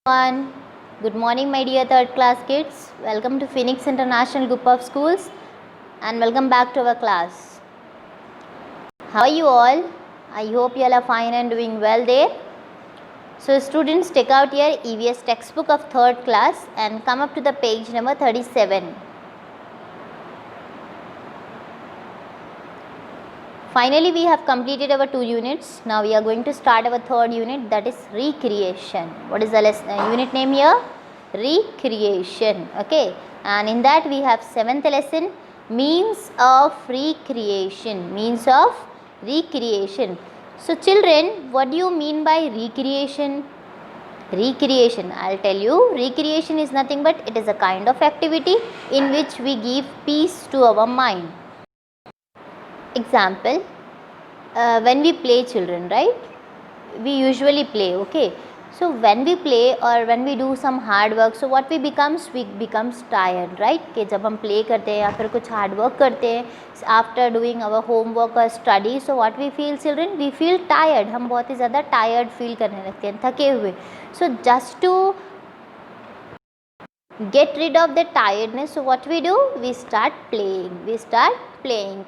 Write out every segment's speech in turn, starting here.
Everyone. Good morning, my dear third class kids. Welcome to Phoenix International Group of Schools and welcome back to our class. How are you all? I hope you all are fine and doing well there. So students, take out your EVS textbook of third class and come up to the page number 37. Finally, we have completed our 2 units. Now we are going to start our third unit, that is recreation. What is the unit name here? Recreation. Okay, and in that we have 7th lesson, means of recreation. Means of recreation. So children, what do you mean by recreation? Recreation, I'll tell you, recreation is nothing but it is a kind of activity in which we give peace to our mind. Example, when we play children, right, we usually play, okay. So when we play or when we do some hard work, so what we becomes tired, right, कि जब हम play करते हैं या फिर कुछ hard work करते हैं after doing our homework or study, so what we feel children, we feel tired, हम बहुत ही ज़्यादा tired feel करने लगते हैं, थके हुए. So just to get rid of the tiredness, so what we do, we start playing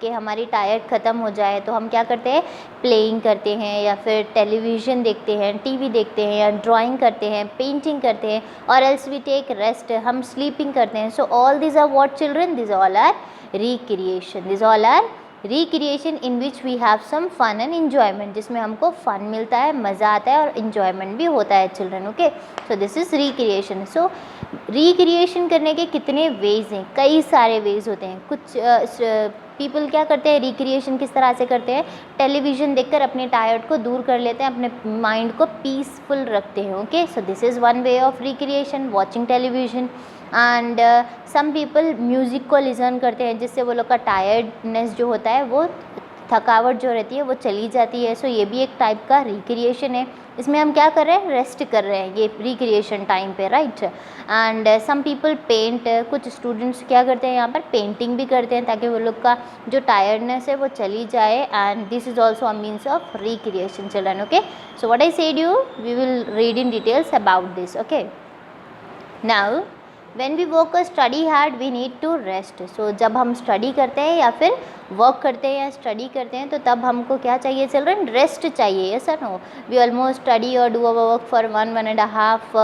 कि हमारी टायर्ड ख़त्म हो जाए तो हम क्या करते हैं, प्लेइंग करते हैं या फिर टेलीविज़न देखते हैं, टीवी देखते हैं या ड्राइंग करते हैं, पेंटिंग करते हैं, और एल्स वी टेक रेस्ट, हम स्लीपिंग करते हैं. So all this are what children, this all are recreation. This all are recreation in which we have some fun and enjoyment, जिसमें हमको फ़न मिलता है, मज़ा आता है और इन्जॉयमेंट भी होता है children. Okay, so this is recreation. So recreation करने के कितने वेज़ हैं, कई सारे वेज़ होते हैं. कुछ पीपल क्या करते हैं, रिक्रिएशन किस तरह से करते हैं, टेलीविज़न देखकर अपने टायर्ड को दूर कर लेते हैं, अपने माइंड को पीसफुल रखते हैं. Okay, so this is one way of recreation, watching television. And some people music को लिसन करते हैं, जिससे वो लोग का टायर्डनेस जो होता है, वो थकावट जो रहती है वो चली जाती है. सो ये भी एक टाइप का रिक्रिएशन है. इसमें हम क्या कर रहे हैं, रेस्ट कर रहे हैं ये रिक्रिएशन टाइम पे, right. And some people paint, कुछ स्टूडेंट्स क्या करते हैं यहाँ पर, पेंटिंग भी करते हैं ताकि वो लोग का जो टायर्डनेस है वो चली जाए. And this is also a means of recreation children. Okay, so what I said you, we will read in details about this. Okay, now when we work or study hard we need to rest. so जब हम study करते हैं या फिर work करते हैं या study करते हैं तो तब हमको क्या चाहिए चिल्ड्रन, रेस्ट चाहिए. यस और नो, वी ऑलमोस्ट स्टडी और do our work for 1.5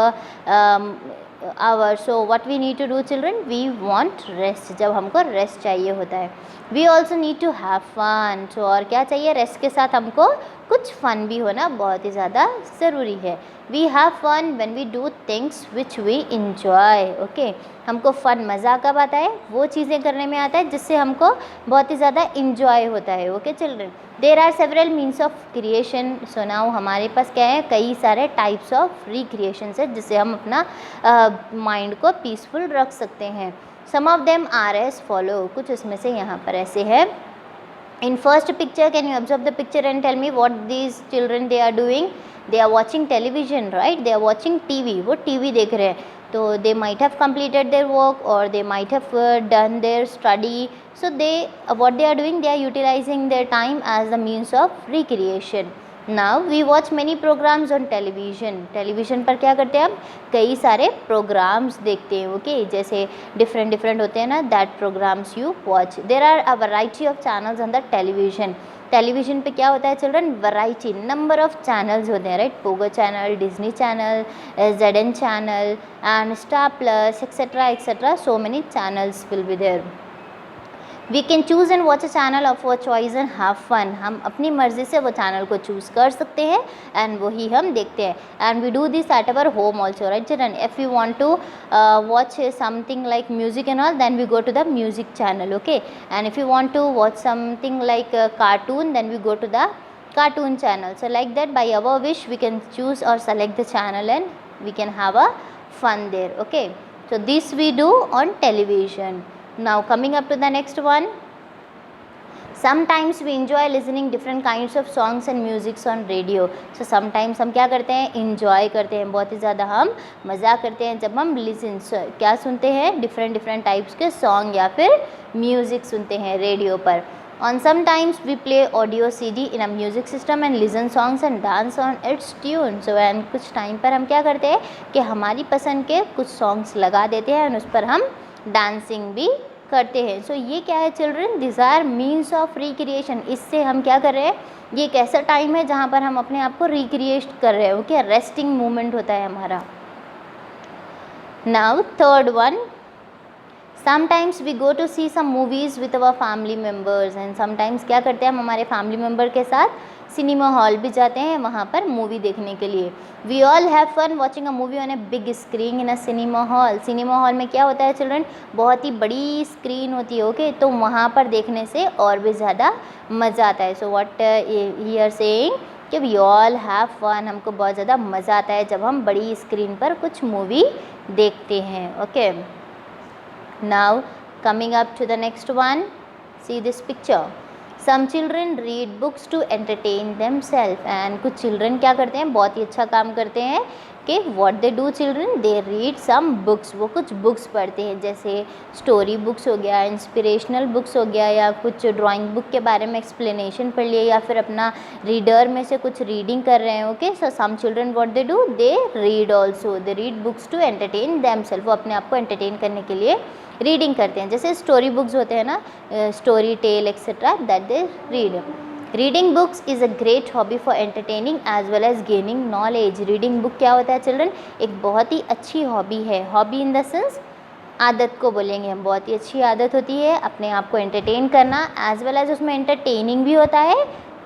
hours. so what we need to do children, we want rest. जब हमको रेस्ट चाहिए होता है. we also need to have fun. so और क्या चाहिए, रेस्ट के साथ हमको कुछ फ़न भी होना बहुत ही ज़्यादा ज़रूरी है. we have fun when we do things which we enjoy. okay, हमको फ़न मज़ा कब आता है, वो चीज़ें करने में आता है जिससे हमको बहुत ही ज़्यादा इंजॉय होता है. Okay children, there are several means of creation. So now हमारे पास क्या है, कई सारे टाइप्स ऑफ रिक्रिएशन है जिससे हम अपना माइंड को पीसफुल रख सकते हैं. Some of them are as follow, कुछ उसमें से यहाँ पर ऐसे है. In first picture, can you observe the picture and tell me what these children they are doing? They are watching television, right? They are watching TV. वो TV देख रहे हैं. तो they might have completed their work or they might have done their study. So they what they are doing, they are utilizing their time as the means of recreation. Now we watch many programmes on television. Television पर क्या करते हैं हम, कई सारे programmes देखते हैं. Okay, जैसे डिफरेंट होते हैं ना, that programmes you watch. There are a variety of channels on the television. Television पे क्या होता है children, variety, number of channels होते हैं, right. Pogo channel, Disney channel, ZN channel and Star Plus etcetera. So many channels will be there. We can choose and watch a channel of our choice and have fun. हम अपनी मर्ज़ी से वो channel को choose कर सकते हैं and वही हम देखते हैं. And we do this at our home also, right children. If you want to watch something like music and all, then we go to the music channel. Okay, and if you want to watch something like cartoon, then we go to the cartoon channel. so like that, by our wish we can choose or select the channel and we can have a fun there. Okay, so this we do on television. Now coming up to the next one, sometimes we enjoy listening different kinds of songs and musics on radio. so sometimes हम क्या करते हैं, enjoy करते हैं, बहुत ही ज़्यादा हम मज़ा करते हैं जब हम listen क्या सुनते हैं, different types के song या फिर music सुनते हैं रेडियो पर. On sometimes we play audio CD in a music system and listen songs and dance on its tune. So and कुछ टाइम पर हम क्या करते हैं कि हमारी पसंद के कुछ सॉन्ग्स लगा देते हैं और उस पर हम डांसिंग भी करते हैं. सो ये क्या है children, this are means of recreation. इससे हम क्या कर रहे हैं, ये एक ऐसा टाइम है जहाँ पर हम अपने आप को रिक्रिएट कर रहे हैं. ओके, रेस्टिंग मोमेंट होता है हमारा. Now third one, sometimes we go to see some movies with our family members. And sometimes क्या करते हैं हम हमारे फैमिली मेम्बर के साथ सिनेमा हॉल भी जाते हैं वहाँ पर मूवी देखने के लिए. We all have fun watching a movie on a big screen in a cinema hall. Cinema hall में क्या होता है चिल्ड्रन, बहुत ही बड़ी स्क्रीन होती है. ओके, तो वहाँ पर देखने से और भी ज़्यादा मज़ा आता है. So what he are saying कि वी ऑल हैव फन, हमको बहुत ज़्यादा मज़ा आता है जब हम बड़ी स्क्रीन पर कुछ मूवी देखते हैं. Okay, now coming up to the next one, see this picture. Some children read books to entertain themselves. and कुछ children क्या करते हैं, बहुत ही अच्छा काम करते हैं कि what they do children, they read some books. वो कुछ बुक्स पढ़ते हैं, जैसे स्टोरी बुक्स हो गया, इंस्पिरेशनल बुक्स हो गया, या कुछ ड्राइंग बुक के बारे में एक्सप्लेनेशन पढ़ लिया, या फिर अपना रीडर में से कुछ रीडिंग कर रहे हैं. Okay, so some children what they do, they read also. They read books to entertain themselves. वो अपने आप को एंटरटेन करने के लिए रीडिंग करते हैं. जैसे स्टोरी बुक्स होते हैं ना, story tell etcetera, that they read. Reading books is a great hobby for entertaining as well as gaining knowledge. Reading book क्या होता है चिल्ड्रन, एक बहुत ही अच्छी हॉबी है. हॉबी इन द सेंस आदत को बोलेंगे हम, बहुत ही अच्छी आदत होती है अपने आप को एंटरटेन करना, एज वेल एज उसमें एंटरटेनिंग भी होता है,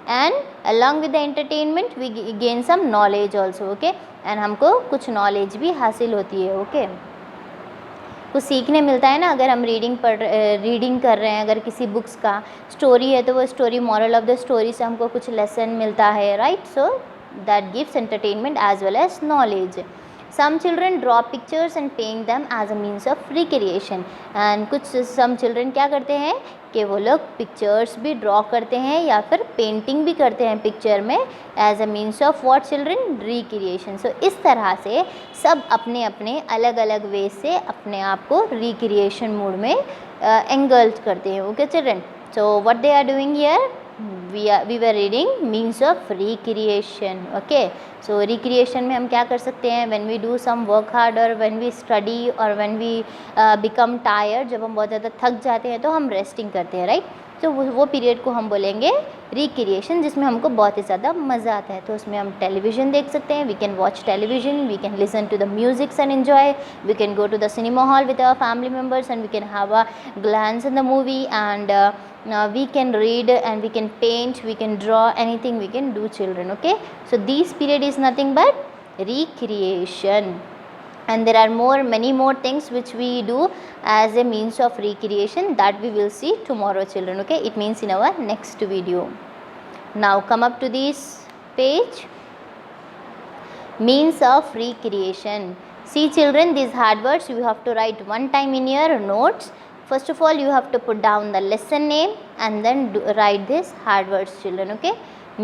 and along with the entertainment we gain some knowledge also. Okay, and हमको कुछ नॉलेज भी हासिल होती है. ओके, कुछ सीखने मिलता है ना, अगर हम रीडिंग कर रहे हैं, अगर किसी बुक्स का स्टोरी है तो वो story, moral of the story से हमको कुछ लेसन मिलता है, right. So that gives entertainment as well as knowledge. Some children draw pictures and paint them as a means of recreation. And कुछ सम चिल्ड्रन क्या करते हैं कि वो लोग पिक्चर्स भी ड्रॉ करते हैं या फिर पेंटिंग भी करते हैं पिक्चर में, as a means of what children, recreation. So इस तरह से सब अपने अपने अलग अलग वे से अपने आप को रिक्रिएशन मूड में एंगल्ड करते हैं. Okay children, so what they are doing here, we were reading means of recreation. okay, so recreation में हम क्या कर सकते हैं, when we do some work hard or when we study or when we become tired, जब हम बहुत ज़्यादा थक जाते हैं तो हम resting करते हैं, right. तो वो पीरियड को हम बोलेंगे रिक्रिएशन, जिसमें हमको बहुत ही ज़्यादा मज़ा आता है. तो उसमें हम टेलीविज़न देख सकते हैं, we can watch television, we can listen to the musics and enjoy, we can go to the cinema hall with our family members and we can have a glance in the movie, and we can read and we can paint, we can draw, anything we can do children. okay, so this period is nothing but recreation, and there are many more things which we do as a means of recreation that we will see tomorrow children. okay, it means in our next video. Now come up to this page, means of recreation. See children, these hard words you have to write one time in your notes. First of all, you have to put down the lesson name and then write this hard words children. okay,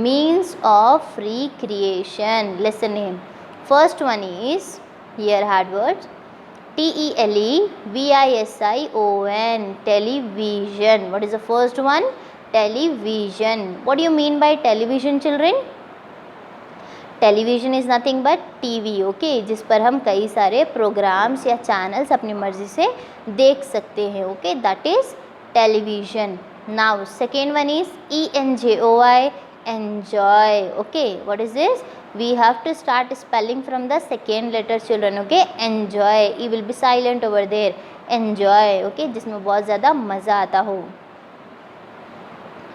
means of recreation, lesson name. First one is here hard words, television, television. What is the first one, television. What do you mean by television children? Television is nothing but TV. Okay, जिस पर हम कई सारे programmes या channels अपनी मर्ज़ी से देख सकते हैं. Okay, that is television. Now second one is ENJOY, enjoy. okay, what is this, we have to start spelling from the second letter children. okay, enjoy, you will be silent over there, enjoy. okay, जिसमें बहुत ज़्यादा मज़ा आता हो.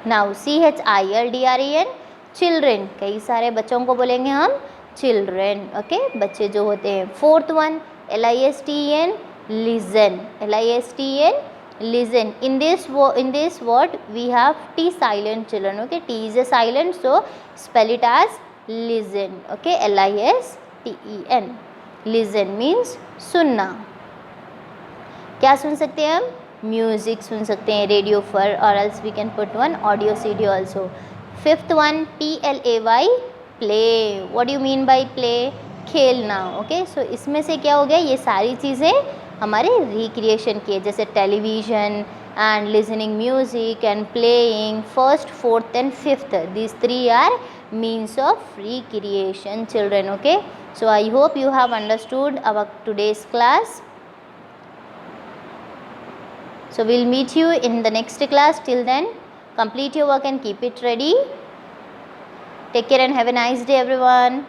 Now CHILDREN, children. कई सारे बच्चों को बोलेंगे हम चिल्ड्रेन. ओके, बच्चे जो होते हैं. Fourth one LISTEN, लिजन, LISTEN, लिजन. in this word we have T silent children. okay, T is a silent, so spell it as listen. okay, LISTEN, listen means सुनना. क्या सुन सकते हैं हम, म्यूज़िक सुन सकते हैं रेडियो पर, और else we can put one audio CD also. Fifth one PLAY, play. What do you mean by play, खेलना. ओके, सो इसमें से क्या हो गया, ये सारी चीज़ें हमारे रिक्रिएशन की है, जैसे television, and listening music and playing. First, fourth and fifth, these three are means of recreation, children. Okay, so I hope you have understood our today's class. So we'll meet you in the next class. Till then, complete your work and keep it ready. Take care and have a nice day, everyone.